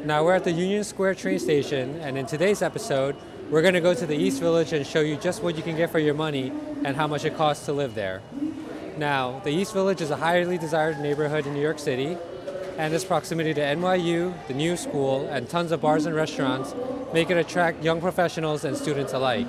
Now we're at the Union Square train station, and in today's episode, we're going to go to the East Village and show you just what you can get for your money and how much it costs to live there. Now, the East Village is a highly desired neighborhood in New York City, and its proximity to NYU, the New School, and tons of bars and restaurants make it attract young professionals and students alike.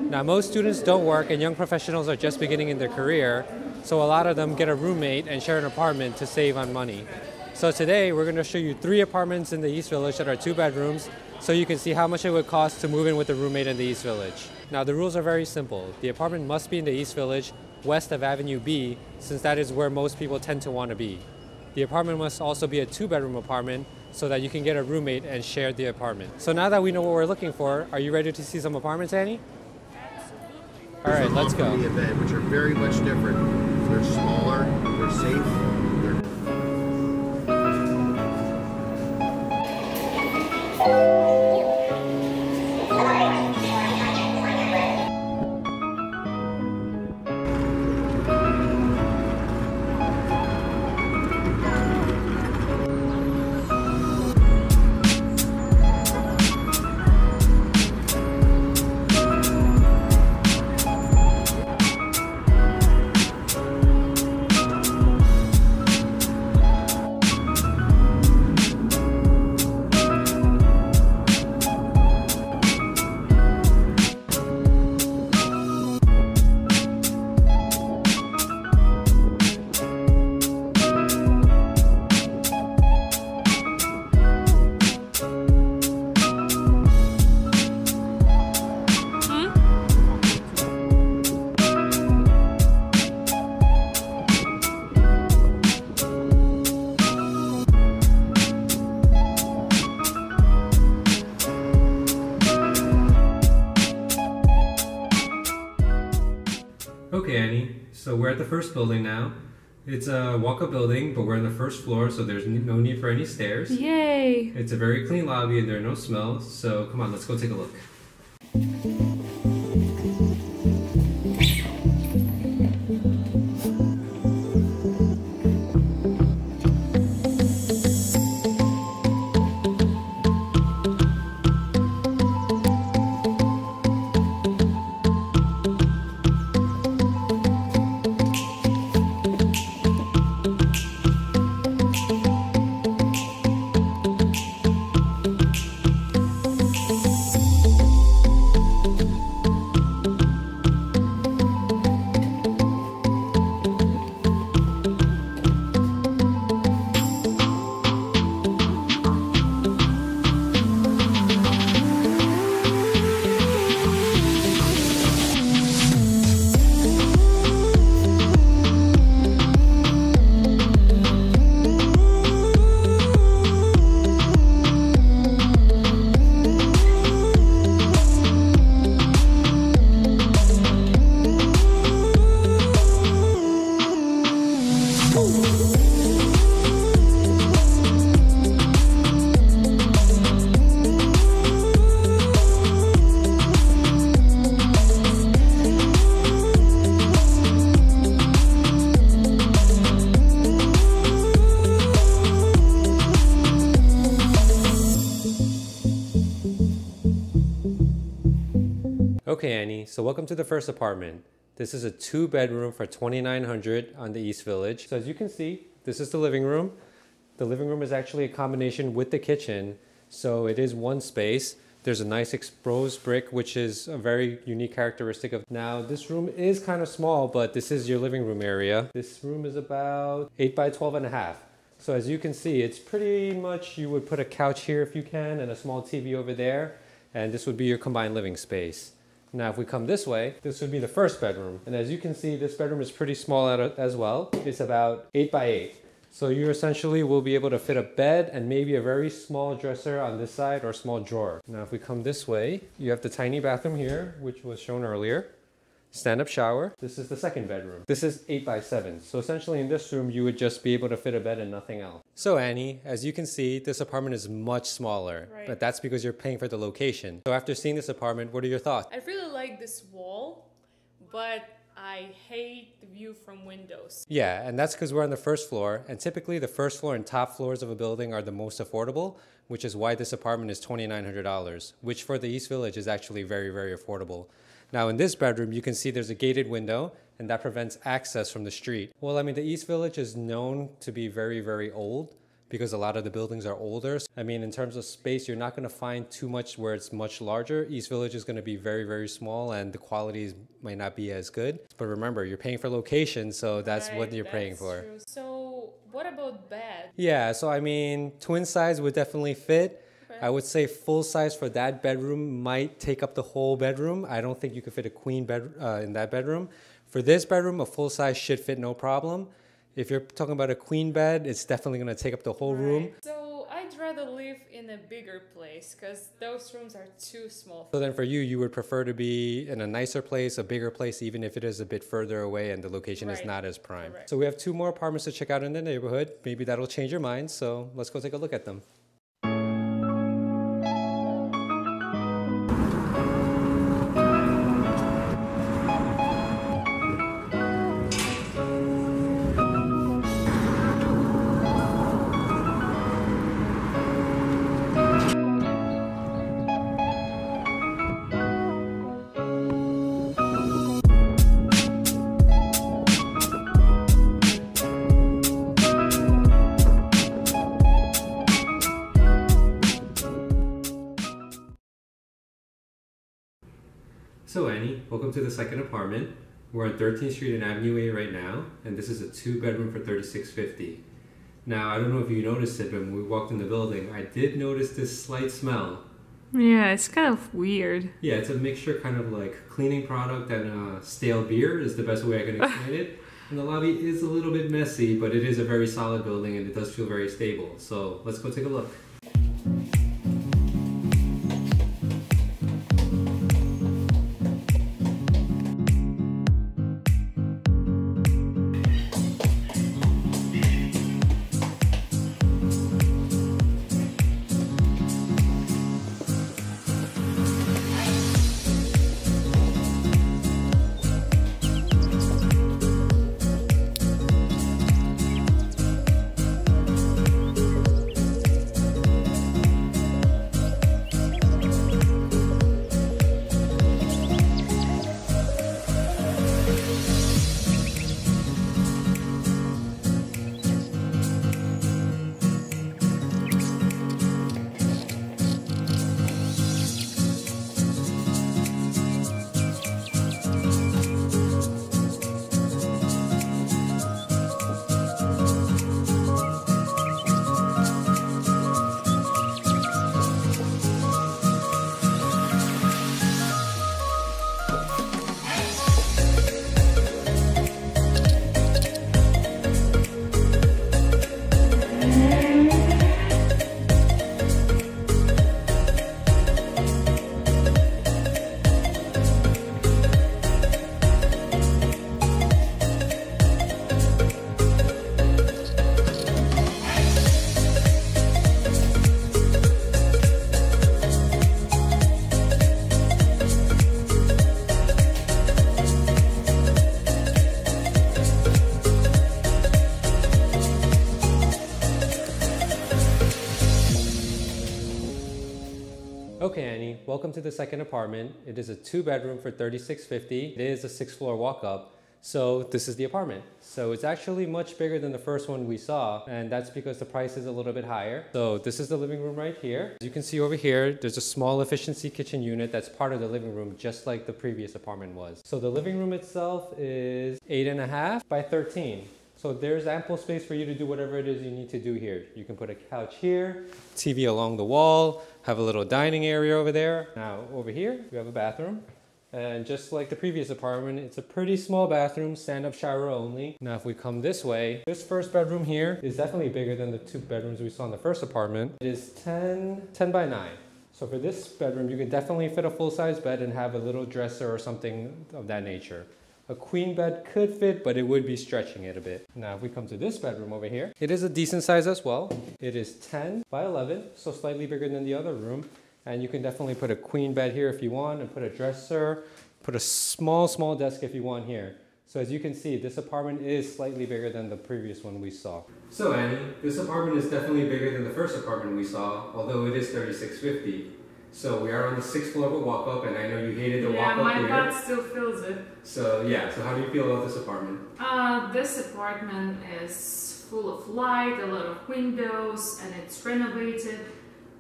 Now, most students don't work and young professionals are just beginning in their career, so a lot of them get a roommate and share an apartment to save on money. So today, we're going to show you 3 apartments in the East Village that are 2 bedrooms, so you can see how much it would cost to move in with a roommate in the East Village. Now, the rules are very simple. The apartment must be in the East Village, west of Avenue B, since that is where most people tend to want to be. The apartment must also be a 2-bedroom apartment so that you can get a roommate and share the apartment. So now that we know what we're looking for, are you ready to see some apartments, Annie? Absolutely. All right, let's go. The event, which are very much different. They're smaller, they're safe, Okay, Annie, so we're at the first building now. It's a walk-up building, but we're on the first floor, so there's no need for any stairs. Yay! It's a very clean lobby and there are no smells, so come on, let's go take a look. Okay, Annie, so welcome to the first apartment. This is a 2-bedroom for $2,900 on the East Village. So as you can see, this is the living room. The living room is actually a combination with the kitchen, so it is one space. There's a nice exposed brick, which is a very unique characteristic of. Now, this room is kind of small, but this is your living room area. This room is about 8 by 12.5. So as you can see, it's pretty much, you would put a couch here if you can, and a small TV over there, and this would be your combined living space. Now, if we come this way, this would be the first bedroom. And as you can see, this bedroom is pretty small as well. It's about 8 by 8. So you essentially will be able to fit a bed and maybe a very small dresser on this side or a small drawer. Now, if we come this way, you have the tiny bathroom here, which was shown earlier. Stand-up shower. This is the second bedroom. This is 8 by 7. So essentially in this room, you would just be able to fit a bed and nothing else. So Annie, as you can see, this apartment is much smaller, Right. but that's because you're paying for the location. So after seeing this apartment, what are your thoughts? I really like this wall, but I hate the view from windows. Yeah, and that's because we're on the first floor, and typically the first floor and top floors of a building are the most affordable, which is why this apartment is $2,900, which for the East Village is actually very, very affordable. Now in this bedroom, you can see there's a gated window, and that prevents access from the street. Well, I mean, the East Village is known to be very, very old, because a lot of the buildings are older. I mean, in terms of space, you're not gonna find too much where it's much larger. East Village is gonna be very, very small and the quality might not be as good. But remember, you're paying for location, so that's what you're paying for. True. So what about bed? Yeah, so I mean, twin size would definitely fit. Okay. I would say full size for that bedroom might take up the whole bedroom. I don't think you could fit a queen bed in that bedroom. For this bedroom, a full size should fit no problem. If you're talking about a queen bed, it's definitely gonna take up the whole room. So I'd rather live in a bigger place because those rooms are too small. So then for you, you would prefer to be in a nicer place, a bigger place, even if it is a bit further away and the location is Right. not as prime. Correct. So we have 2 more apartments to check out in the neighborhood. Maybe that'll change your mind. So let's go take a look at them. So Annie, welcome to the second apartment. We're on 13th Street and Avenue A right now, and this is a 2-bedroom for $36.50. Now, I don't know if you noticed it, but when we walked in the building, I did notice this slight smell. Yeah, it's kind of weird. Yeah, it's a mixture kind of like cleaning product and stale beer is the best way I can explain it. And the lobby is a little bit messy, but it is a very solid building and it does feel very stable. So let's go take a look. Okay, Annie, welcome to the second apartment. It is a 2-bedroom for $36.50. It is a 6th-floor walk-up. So this is the apartment. So it's actually much bigger than the first one we saw, and that's because the price is a little bit higher. So this is the living room right here. As you can see over here, there's a small efficiency kitchen unit that's part of the living room, just like the previous apartment was. So the living room itself is 8.5 by 13. So there's ample space for you to do whatever it is you need to do here. You can put a couch here, TV along the wall, have a little dining area over there. Now over here, we have a bathroom. And just like the previous apartment, it's a pretty small bathroom, stand-up shower only. Now if we come this way, this first bedroom here is definitely bigger than the 2 bedrooms we saw in the first apartment. It is 10 by 9. So for this bedroom, you can definitely fit a full-size bed and have a little dresser or something of that nature. A queen bed could fit, but it would be stretching it a bit. Now, if we come to this bedroom over here, it is a decent size as well. It is 10 by 11, so slightly bigger than the other room. And you can definitely put a queen bed here if you want, and put a dresser, put a small desk if you want here. So as you can see, this apartment is slightly bigger than the previous one we saw. So Annie, this apartment is definitely bigger than the first apartment we saw, although it is 3650. So we are on the 6th floor of a walk-up, and I know you hated the walk-up here. Yeah, my butt still feels it. So yeah, so how do you feel about this apartment? This apartment is full of light, a lot of windows, and it's renovated.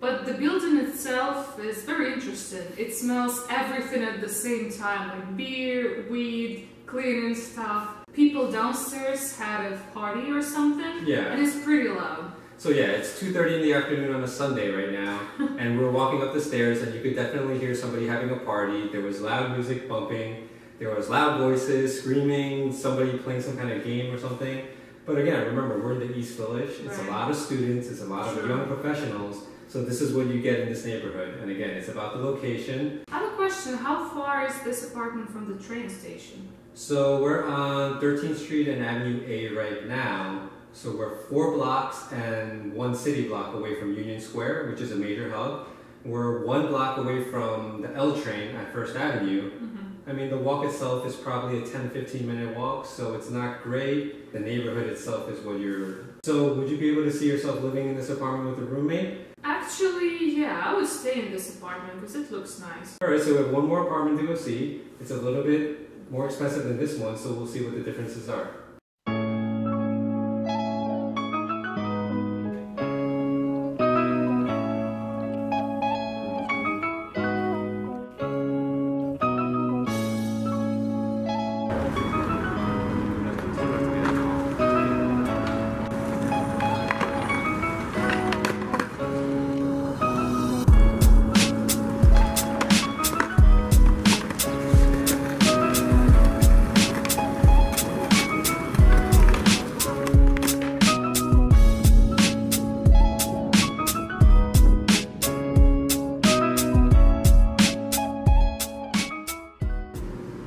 But the building itself is very interesting. It smells everything at the same time, like beer, weed, cleaning stuff. People downstairs had a party or something, Yeah. and it's pretty loud. So yeah, it's 2:30 in the afternoon on a Sunday right now, and we're walking up the stairs, and you could definitely hear somebody having a party. There was loud music bumping, there was loud voices, screaming, somebody playing some kind of game or something. But again, remember, we're in the East Village. It's Right. a lot of students, it's a lot of young professionals, so this is what you get in this neighborhood. And again, it's about the location. I have a question. How far is this apartment from the train station? So we're on 13th Street and Avenue A right now. So we're 4 blocks and 1 city block away from Union Square, which is a major hub. We're 1 block away from the L train at First Avenue. I mean, the walk itself is probably a 10-15 minute walk, so it's not great. The neighborhood itself is what you're... So would you be able to see yourself living in this apartment with a roommate? Actually, yeah, I would stay in this apartment because it looks nice. Alright, so we have one more apartment to go see. It's a little bit more expensive than this one, so we'll see what the differences are.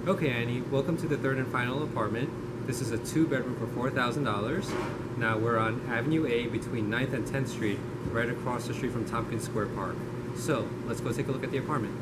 Okay, Annie, welcome to the third and final apartment. This is a 2-bedroom for $4,000. Now we're on Avenue A between 9th and 10th Street, right across the street from Tompkins Square Park. So let's go take a look at the apartment.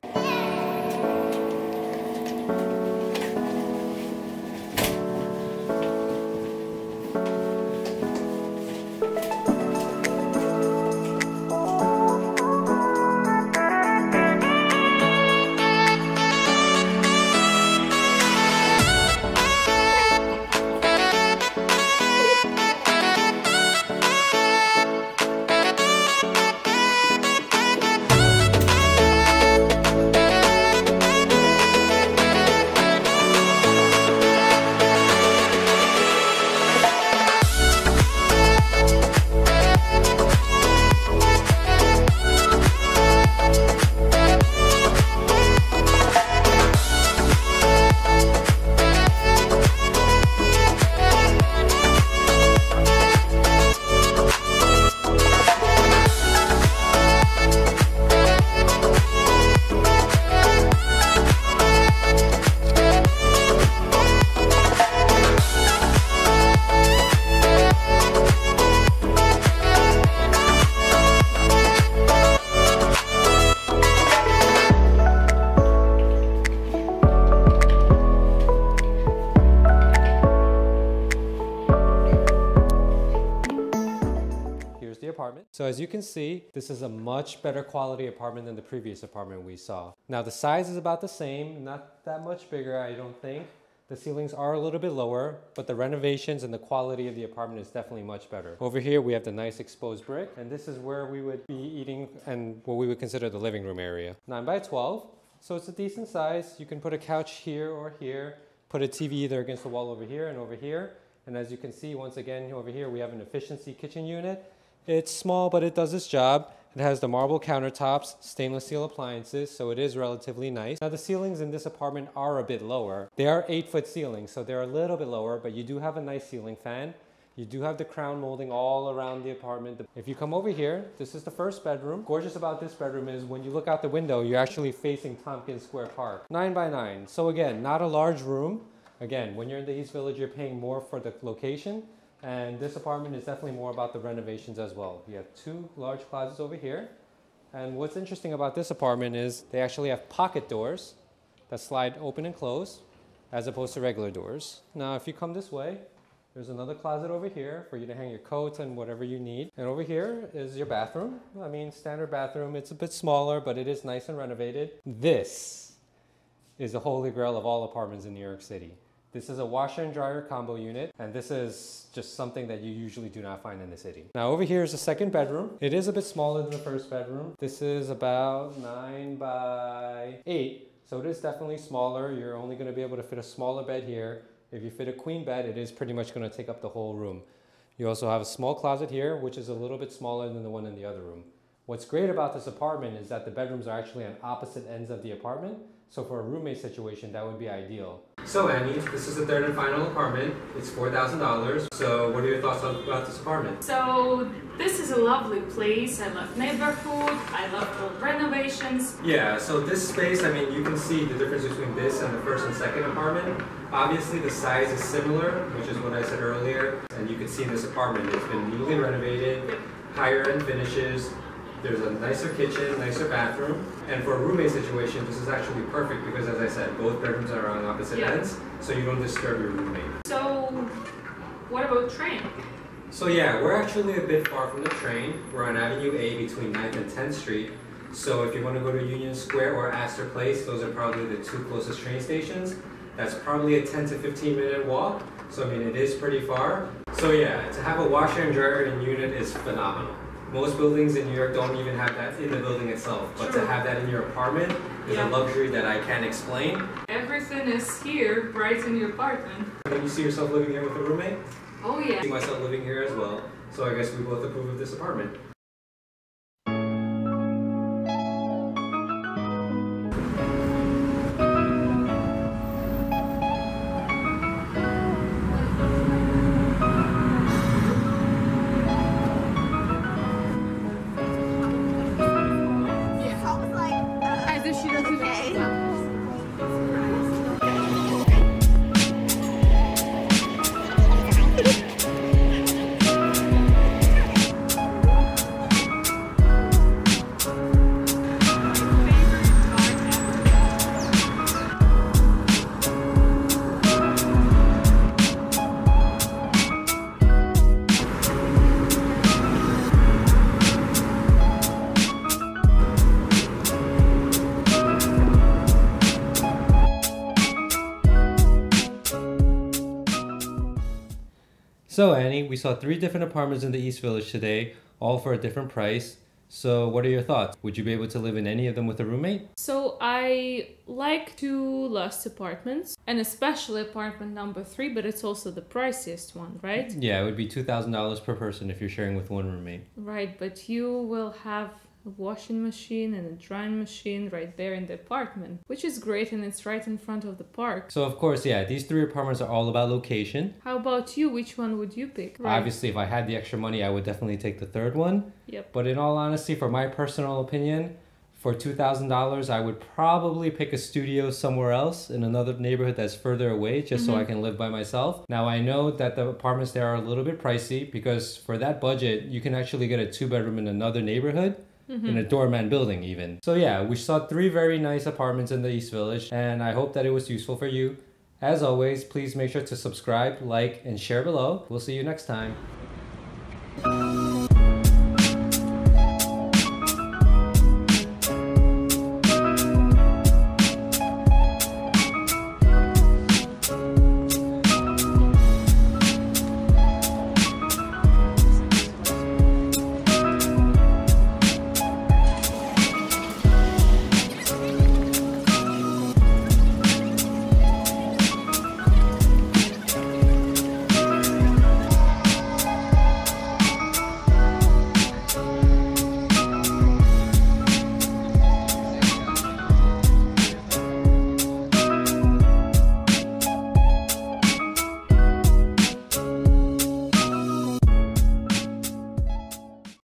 Apartment. So as you can see, this is a much better quality apartment than the previous apartment we saw. Now the size is about the same, not that much bigger, I don't think. The ceilings are a little bit lower, but the renovations and the quality of the apartment is definitely much better. Over here we have the nice exposed brick, and this is where we would be eating and what we would consider the living room area. 9 by 12, so it's a decent size. You can put a couch here or here, put a TV either against the wall over here and over here. And as you can see, once again, over here we have an efficiency kitchen unit. It's small, but it does its job. It has the marble countertops, stainless steel appliances, so it is relatively nice. Now the ceilings in this apartment are a bit lower. They are 8-foot ceilings, so they're a little bit lower, but you do have a nice ceiling fan. You do have the crown molding all around the apartment. If you come over here, this is the first bedroom. Gorgeous about this bedroom is when you look out the window, you're actually facing Tompkins Square Park. 9 by 9. So again, not a large room. Again, when you're in the East Village, you're paying more for the location. And this apartment is definitely more about the renovations as well. You have 2 large closets over here. And what's interesting about this apartment is they actually have pocket doors that slide open and close. as opposed to regular doors. Now, if you come this way, there's another closet over here for you to hang your coats and whatever you need. And over here is your bathroom. I mean, standard bathroom. It's a bit smaller, but it is nice and renovated. This is the holy grail of all apartments in New York City. This is a washer and dryer combo unit, and this is just something that you usually do not find in the city. Now over here is the second bedroom. It is a bit smaller than the first bedroom. This is about 9 by 8, so it is definitely smaller. You're only gonna be able to fit a smaller bed here. If you fit a queen bed, it is pretty much gonna take up the whole room. You also have a small closet here, which is a little bit smaller than the one in the other room. What's great about this apartment is that the bedrooms are actually on opposite ends of the apartment. So for a roommate situation, that would be ideal. So Annie, this is the third and final apartment. It's $4,000. So what are your thoughts about this apartment? So this is a lovely place. I love neighborhood. I love old renovations. Yeah, so this space, I mean, you can see the difference between this and the first and second apartment. Obviously the size is similar, which is what I said earlier. And you can see in this apartment, it's been newly renovated, higher end finishes. There's a nicer kitchen, nicer bathroom. And for a roommate situation, this is actually perfect because, as I said, both bedrooms are on opposite ends, so you don't disturb your roommate. So, what about train? So yeah, we're actually a bit far from the train. We're on Avenue A between 9th and 10th Street. So if you want to go to Union Square or Astor Place, those are probably the two closest train stations. That's probably a 10 to 15 minute walk. So I mean, it is pretty far. So yeah, to have a washer and dryer in a unit is phenomenal. Most buildings in New York don't even have that in the building itself, but to have that in your apartment is a luxury that I can't explain. Everything is here, right in your apartment. Can you see yourself living here with a roommate? Oh yeah. I see myself living here as well, so I guess we both approve of this apartment. So Annie, we saw 3 different apartments in the East Village today, all for a different price. So what are your thoughts? Would you be able to live in any of them with a roommate? So I like 2 last apartments, and especially apartment number 3, but it's also the priciest one, right? Yeah, it would be $2,000 per person if you're sharing with one roommate. Right, but you will have a washing machine and a drying machine right there in the apartment, which is great, and it's right in front of the park. So of course, yeah, these 3 apartments are all about location. How about you? Which one would you pick? Right. Obviously, if I had the extra money, I would definitely take the third one. Yep. But in all honesty, for my personal opinion, for $2,000, I would probably pick a studio somewhere else in another neighborhood that's further away, just so I can live by myself. Now, I know that the apartments there are a little bit pricey because for that budget, you can actually get a 2-bedroom in another neighborhood. In a doorman building even. So yeah, we saw 3 very nice apartments in the East Village, and I hope that it was useful for you. As always, please make sure to subscribe, like, and share below. We'll see you next time.